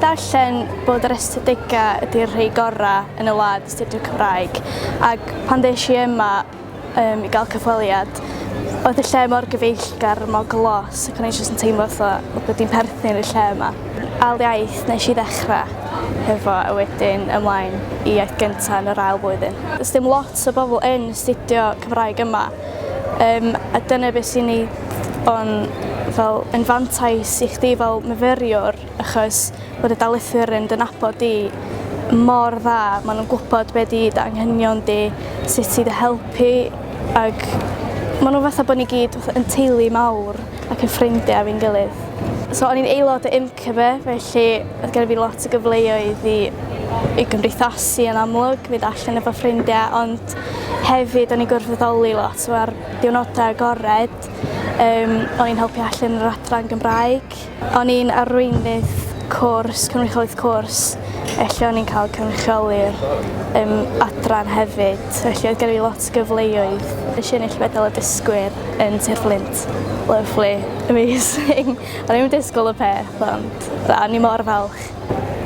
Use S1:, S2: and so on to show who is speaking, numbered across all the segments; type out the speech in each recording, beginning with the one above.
S1: darllen bod yr ystadegau ydy'r rhai gorau yn y wlad astudio Cymraeg, ac pan ddes i yma i gael cyfweliad, oedd y lle mor gyfeillgar, mor glos, ac o'n i jyst yn teimlo bod wedi'n perthyn i'r lle yma. Ail iaith nes i ddechrau hefo a wedyn ymlaen i iaith gyntaf yn yr ail blwyddyn. Does dim lot o bobl yn astudio Cymraeg yma, a dyna beth sy'n neud o'n fel yn fantais i chdi fel myfyriwr, achos bod y daleithwyr yn dy nabod di mor dda, maen nhw'n gwybod beth di dy anghenion di, sut ti dy helpu, ac maen nhw fatha bod ni gyd yn teulu mawr ac yn ffrindiau fi'n gilydd. So o'n i'n aelod o IMCBE, felly oedd gen i fi lot o gyfleoedd i gymdeithasu yn amlwg, fynd allan efo ffrindiau, ond hefyd o'n i'n gwrfoddoli lot, so ar diwrnodau agored, o'n i'n helpu allan yr adran Gymraeg. O'n i'n arweinydd cynrychiolaeth cwrs, felly o'n i'n cael cynrychioli'r adran hefyd, felly oedd gen i fi lot o gyfleoedd. Nes i ennill medal y dysgwyr yn Sir Fflint. Lovely, amazing. O'n i'n disgwyl y peth, ond o'n i mor falch.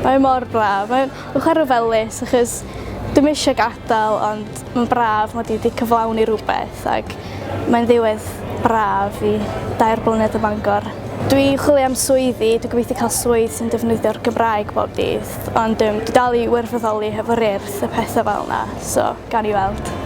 S1: Mae'n mor braf, mae'n chwaraefelus, achos dwi'm eisiau gadael, ond mae'n braf mod i wedi cyflawni rhywbeth, ac mae'n ddiwedd braf i 2 blynedd ym Mangor. Dwi'n chwilio am swyddi, dwi'n gobeithio cael swydd sy'n defnyddio'r Gymraeg bob dydd, ond dwi dal i wirfoddoli hefo'r urdd y pethau fel yna, so gawn ni weld.